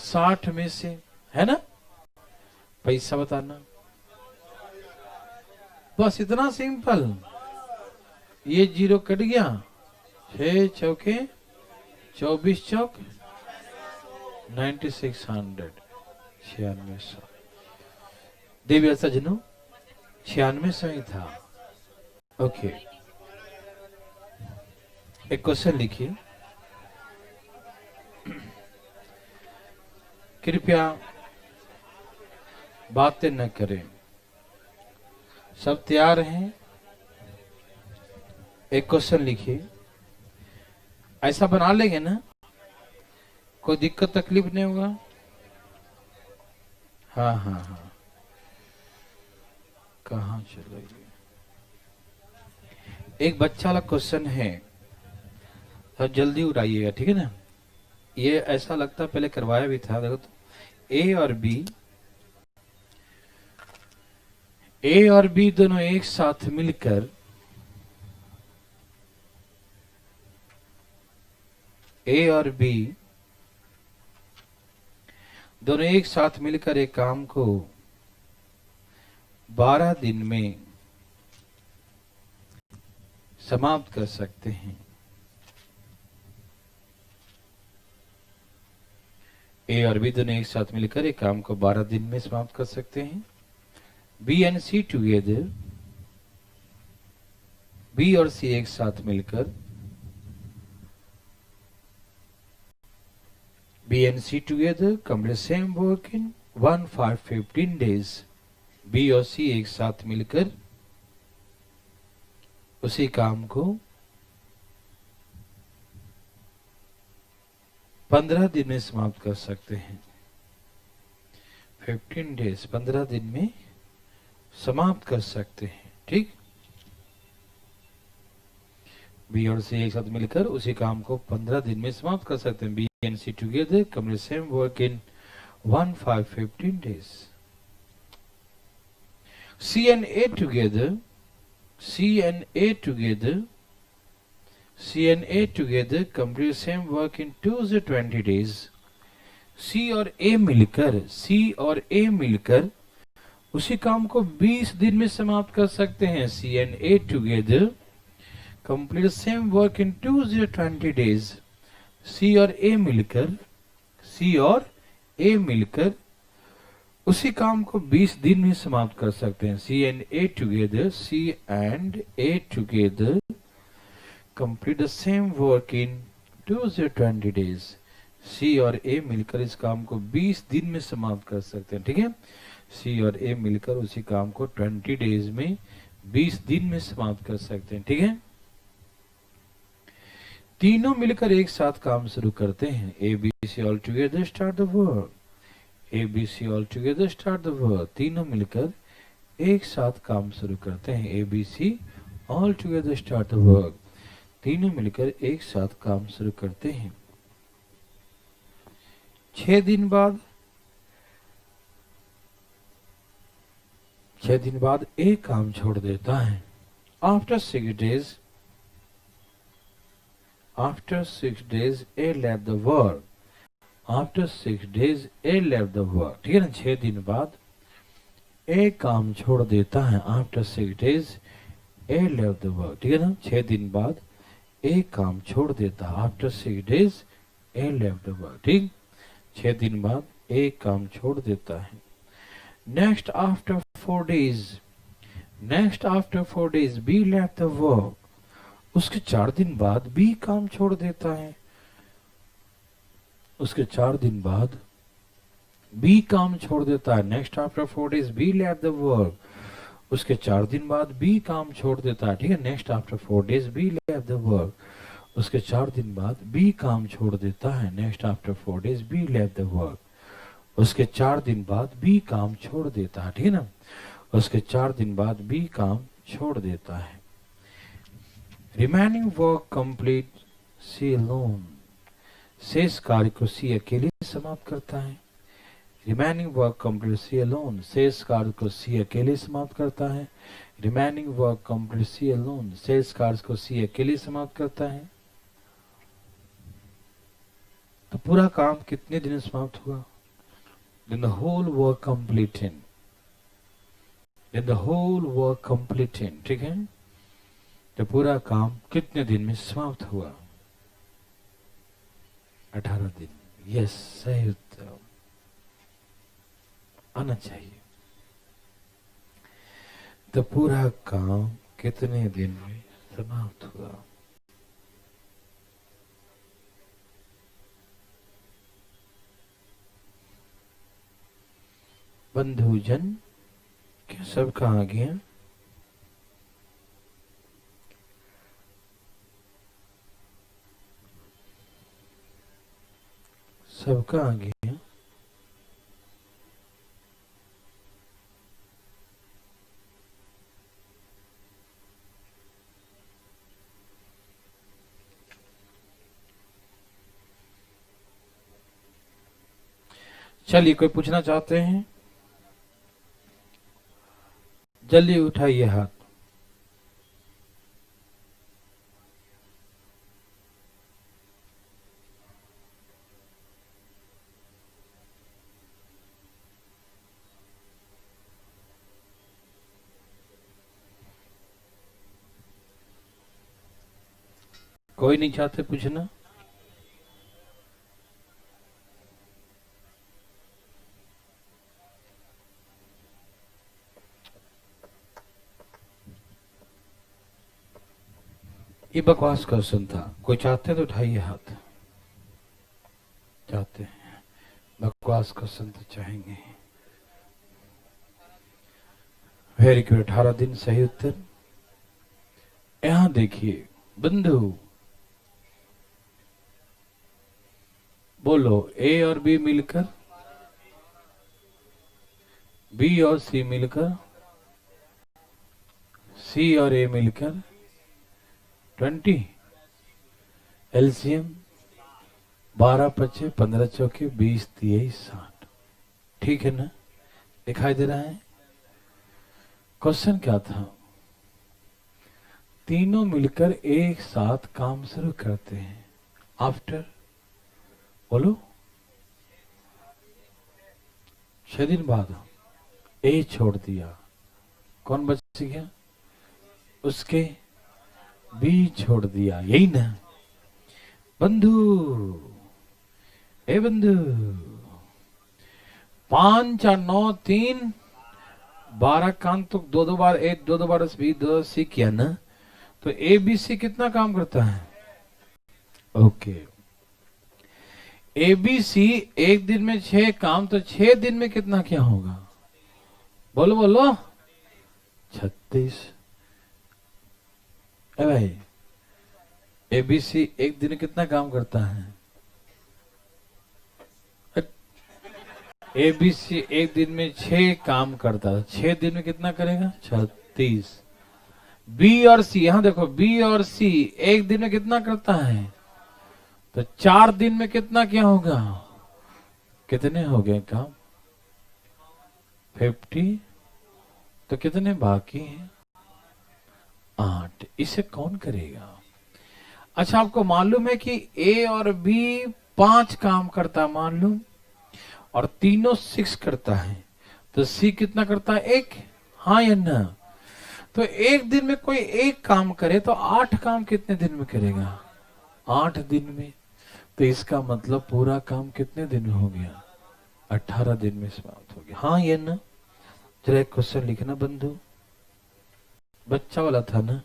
60 में से, है ना? पैसा बताना, बस इतना सिंपल। ये 0 कट गया, 6 चौके 24 चौक 9600, 9600। देवी सजनों 9600 ही था। ओके, एक क्वेश्चन लिखिए। कृपया बातें न करें। सब तैयार हैं? एक क्वेश्चन लिखिए। ऐसा बना लेंगे ना, कोई दिक्कत तकलीफ नहीं होगा? हाँ हाँ हाँ, कहाँ चले गए? एक बच्चा वाला क्वेश्चन है, तो जल्दी उड़ाइएगा, ठीक है ना? ये ऐसा लगता पहले करवाया भी था। देखो तो, ए और बी दोनों एक साथ मिलकर ए और बी दोनों एक साथ मिलकर एक काम को 12 दिन में समाप्त कर सकते हैं। ए और बी दोनों एक साथ मिलकर एक काम को 12 दिन में समाप्त कर सकते हैं। B and C together, B और सी एक साथ मिलकर B and C together complete same work in 1 5 15 days। B और C एक साथ मिलकर उसी काम को 15 दिन में समाप्त कर सकते हैं। 15 डेज, 15 दिन में समाप्त कर सकते हैं, ठीक? बी और सी एक साथ मिलकर उसी काम को 15 दिन में समाप्त कर सकते हैं। B and C together complete same work in 1 5 15 days। C and A together, C and A together, C and A together complete same work in 2 20 days। C और ए मिलकर उसी काम को 20 दिन में समाप्त कर सकते हैं। C and A together complete same work in 20 days। C और ए मिलकर उसी काम को 20 दिन में समाप्त कर सकते हैं। C and A together complete the same work in 20 days। C और ए मिलकर इस काम को 20 दिन में समाप्त कर सकते हैं। ठीक है, सी और ए मिलकर उसी काम को 20 days में 20 दिन में समाप्त कर सकते हैं। ठीक है, तीनों मिलकर एक साथ काम शुरू करते हैं। A B C all together start the work. A B C all together start the work. तीनों मिलकर एक साथ काम शुरू करते हैं। A B C all together start the work. तीनों मिलकर एक साथ काम शुरू करते हैं। 6 दिन बाद ए काम छोड़ देता है। After 6 days A left the work। After 6 days A left the work। ठीक है ना, 6 दिन बाद ए काम छोड़ देता है। After 6 days A left the work। ठीक है ना, 6 दिन बाद ए काम छोड़ देता है। After 6 days A left the work। ठीक, 6 दिन बाद ए काम छोड़ देता है। Next after 4 days B left the work। उसके 4 दिन बाद बी काम छोड़ देता है। उसके 4 दिन बाद बी काम छोड़ देता है। Next after 4 days B left the work। उसके 4 दिन बाद बी काम छोड़ देता है। ठीक है, next after 4 days B left the work। उसके 4 दिन बाद बी काम छोड़ देता है। Next after 4 days B left the work। उसके 4 दिन बाद बी काम छोड़ देता है। ठीक है ना, उसके 4 दिन बाद बी काम छोड़ देता है। Remaining work complete C alone. शेष कार्य को सी अकेले समाप्त करता है। Remaining work complete C alone. शेष कार्य को सी अकेले समाप्त करता है। Remaining work complete C alone. शेष कार्य को सी अकेले समाप्त करता है। तो पूरा काम कितने दिन में समाप्त हुआ? Then the whole work completed। ठीक है, तो पूरा काम कितने दिन में समाप्त हुआ? 18 दिन। यस, सही उत्तर आना चाहिए। तो पूरा काम कितने दिन में समाप्त हुआ? बंधुजन क्या सब कहाँ गया? सब कहाँ गया? चलिए, कोई पूछना चाहते हैं? जल्दी उठाइए हाथ। कोई नहीं चाहते पूछना? ये बकवास क्वेश्चन था। कोई चाहते हैं तो उठाइए हाथ। चाहते हैं? बकवास क्वेश्चन तो चाहेंगे। वेरी गुड, 18 दिन सही उत्तर। यहां देखिए बंधु, बोलो ए और बी मिलकर, बी और सी मिलकर, सी और ए मिलकर 20। एलसीएम 12 पचे 15 चौके 20 23 60। ठीक है ना, दिखाई दे रहा है? क्वेश्चन क्या था? तीनों मिलकर एक साथ काम शुरू करते हैं। आफ्टर, बोलो, 6 दिन बाद ए छोड़ दिया, कौन बच गया? उसके बी छोड़ दिया, यही ना बंधु? ए बंधु, 5 और 9 3 12 कान तो दो बार ए, दो बार बी, 2 सी किया ना, तो ए बी सी कितना काम करता है? ओके, ए बी सी एक दिन में 6 काम, तो 6 दिन में कितना क्या होगा? बोलो बोलो, 36। ए भाई, ए बी सी एक दिन में कितना काम करता है? ए बी सी एक दिन में 6 काम करता है, 6 दिन में कितना करेगा? 36। बी और सी, यहां देखो, बी और सी एक दिन में कितना करता है? तो 4 दिन में कितना क्या होगा? कितने हो गए काम? 50। तो कितने बाकी हैं? 8। इसे कौन करेगा? अच्छा, आपको मालूम है कि ए और बी 5 काम करता, मालूम, और तीनों 6 करता है, तो सी कितना करता है? 1। हाँ या ना? तो एक दिन में कोई एक काम करे तो 8 काम कितने दिन में करेगा? 8 दिन में। तो इसका मतलब पूरा काम कितने दिन में हो गया? 18 दिन में समाप्त हो गया। हाँ या ना? जरा एक क्वेश्चन लिखना बंधु, बच्चा वाला था ना,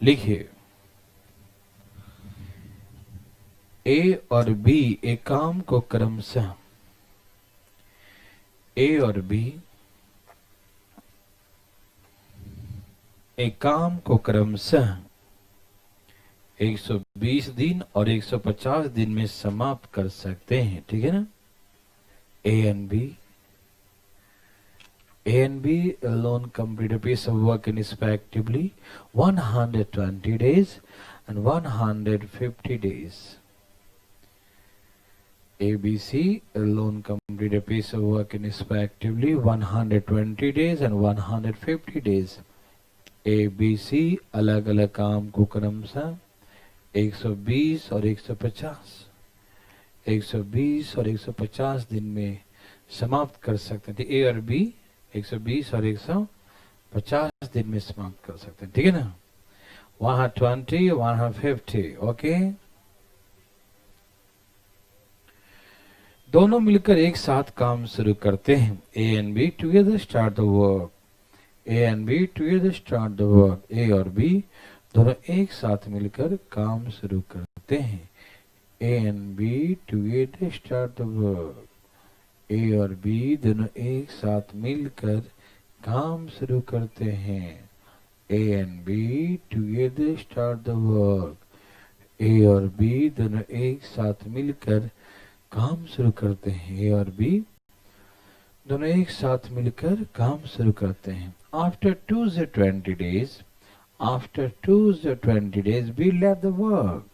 लिखिए। ए और बी एक काम को क्रमशः, ए और बी एक काम को क्रमशः 120 दिन और 150 दिन में समाप्त कर सकते हैं, ठीक है ना? A and B, A and B alone complete a piece of work in respectively 120 days and 150 days. A, B, C alone complete a piece of work in respectively 120 days and 150 days. A, B, C अलग अलग काम को क्रमशः 120 और 150, 120 और 150 दिन में समाप्त कर सकते थे। A और B 120 और 150 दिन में समाप्त कर सकते हैं, ठीक है ना? वहां 20, वहां 50, ओके। दोनों मिलकर एक साथ काम शुरू करते हैं। A and B together start the work, A and B together start the work. A और बी दोनों एक साथ मिलकर काम शुरू करते हैं। A and B together start the work. A और बी दोनों एक साथ मिलकर काम शुरू करते हैं। A and B together start the work. A और बी दोनों एक साथ मिलकर काम शुरू करते हैं। ए और बी दोनों एक साथ मिलकर काम शुरू करते हैं। After 220 days, after 220 days, be left the work.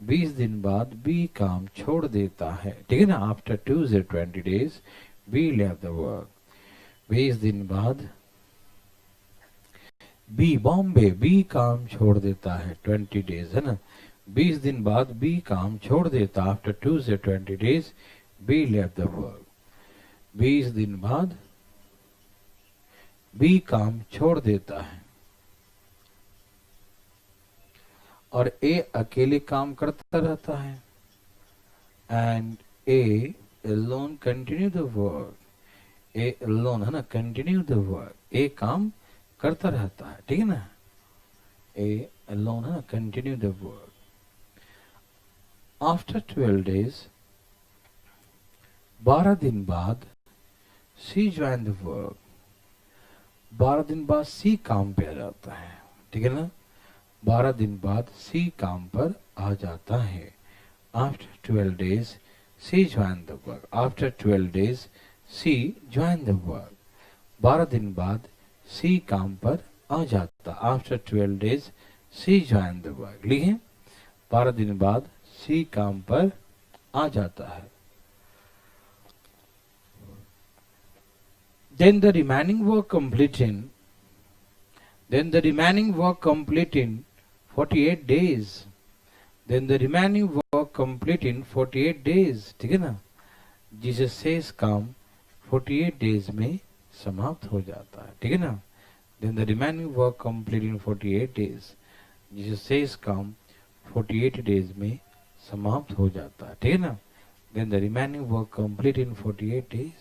20 दिन बाद बी काम छोड़ देता है, ठीक है ना? After 220 days, be left the work. 20 दिन बाद बी, बॉम्बे, बी काम छोड़ देता है। 20 days है ना? 20 दिन बाद बी काम छोड़ देता। After 220 days, be left the work. 20 दिन बाद बी काम छोड़ देता है और ए अकेले काम करता रहता है। And A alone continue the work. A alone है ना, कंटिन्यू द वर्क। ए काम करता रहता है, ठीक है ना? ए alone है ना, continue the work. After 12 days, 12 दिन बाद सी ज्वाइन द वर्क। 12 दिन बाद सी काम पे आ जाता है, ठीक है ना? 12 दिन बाद सी काम पर आ जाता है। After 12 days, C join the work. After 12 days, C join the work. 12 दिन बाद सी काम पर आ जाता। After 12 days, C join the work. लिखें, 12 दिन बाद सी काम पर आ जाता है। Then the remaining work completing 48 days. Then the remaining work complete in 48 days, ठीक है ना? जिसे शेष काम 48 डेज में समाप्त हो जाता है, ठीक है ना। Then the remaining work complete in 48 days, जिसे शेष काम 48 डेज में समाप्त हो जाता है, ठीक है ना। Then the remaining work complete in 48 days,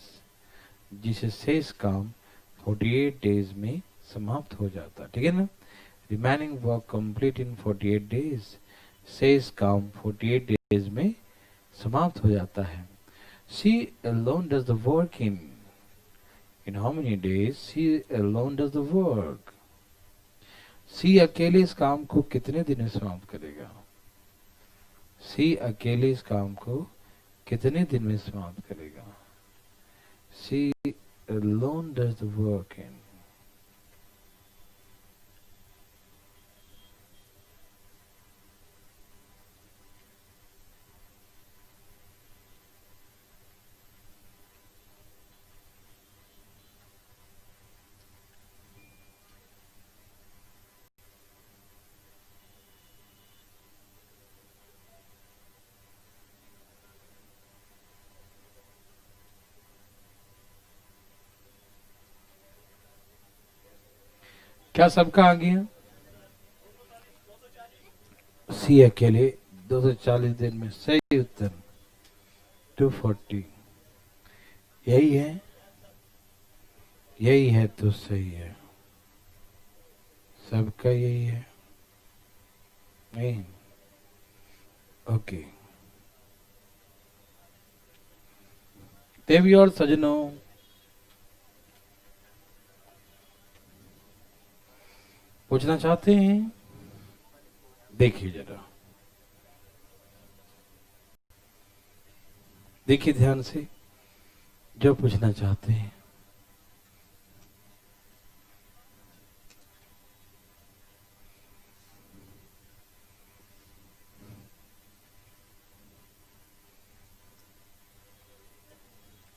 जिसे शेष काम 48 डेज में समाप्त हो जाता है, ठीक है ना। Remaining work complete in 48 days, शेष काम 48 डेज में समाप्त हो जाता है। She alone does the work in how many days? She alone does the work. She अकेले इस काम को कितने दिन में समाप्त करेगा? She अकेले इस काम को कितने दिन में समाप्त करेगा? She alone does the work in. क्या सबका आ गया? सी अकेले 240 दिन में, सही उत्तर 240। यही है, यही है तो सही है, सबका यही है नहीं? ओके देवी और सजनों, पूछना चाहते हैं? देखिए जरा, देखिए ध्यान से, जो पूछना चाहते हैं।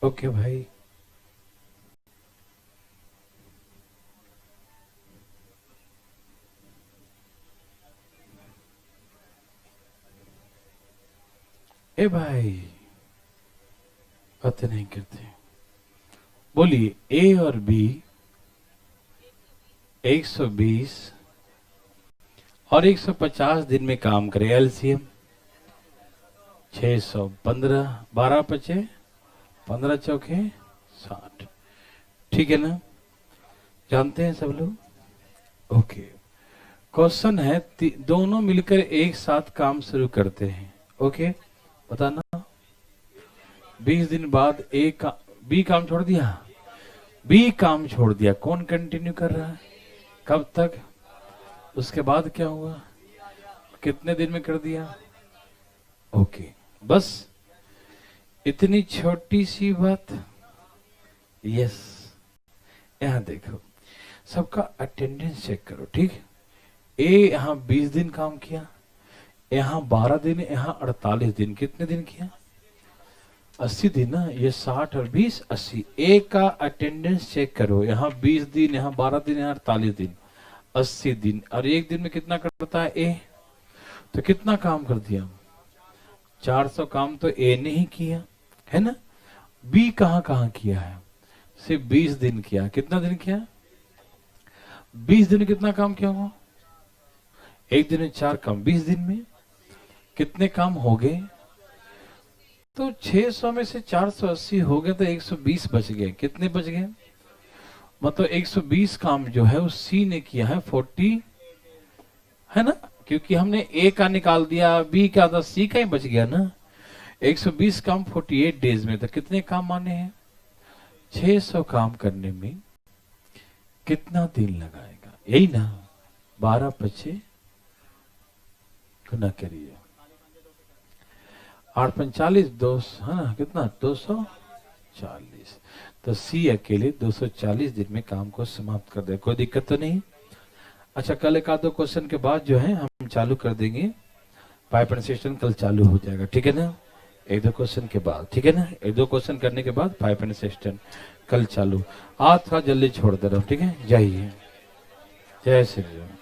ओके भाई, ए भाई बातें नहीं करते, बोलिए। ए और बी 120 और 150 दिन में काम करे, एलसीएम 615, 12 पचे 15 चौके 60, ठीक है ना? जानते हैं सब लोग? ओके, क्वेश्चन है दोनों मिलकर एक साथ काम शुरू करते हैं, ओके बताना। 20 दिन बाद बी काम छोड़ दिया, बी काम छोड़ दिया, कौन कंटिन्यू कर रहा है? कब तक? उसके बाद क्या हुआ? कितने दिन में कर दिया? ओके, बस इतनी छोटी सी बात। यस, यहां देखो, सबका अटेंडेंस चेक करो, ठीक। ए यहां 20 दिन काम किया, यहां 12 दिन, यहां 48 दिन, कितने दिन किया? 80 दिन ना, ये 60 और 20 80। ए का अटेंडेंस चेक करो, यहाँ 20 दिन, यहाँ 12 दिन, यहाँ 48 दिन, 80 दिन। और एक दिन में कितना करता है ए? तो कितना काम कर दिया? 400 काम तो ए ने ही किया है ना। बी कहाँ कहाँ किया है? सिर्फ 20 दिन किया। कितना दिन किया? 20 दिन में कितना काम किया होगा? एक दिन में 4 काम, 20 दिन में कितने काम हो गए? तो 600 में से 480 हो गए तो 120 बच गए। कितने बच गए? मतलब 120 काम जो है वो सी ने किया है, 40 है ना, क्योंकि हमने ए का निकाल दिया, बी का था, सी का ही बच गया ना। 120 काम 48 डेज में, तो कितने काम माने हैं? 600 काम करने में कितना दिन लगाएगा? यही ना, 12 पचे गुना करिए, 8 45 2, है ना, कितना? 240। तो सी अकेले 240 दिन में काम को समाप्त कर दे, कोई दिक्कत तो नहीं। अच्छा, कल एक आधो क्वेश्चन के बाद जो है हम चालू कर देंगे पाइप एंड सिस्टम, कल चालू हो जाएगा, ठीक है ना। एक दो क्वेश्चन के बाद, ठीक है ना, एक दो क्वेश्चन करने के बाद पाइप एंड सिस्टम कल चालू। आज थोड़ा जल्दी छोड़ दे रहा हूँ, ठीक है। जाइए, जय श्री राम।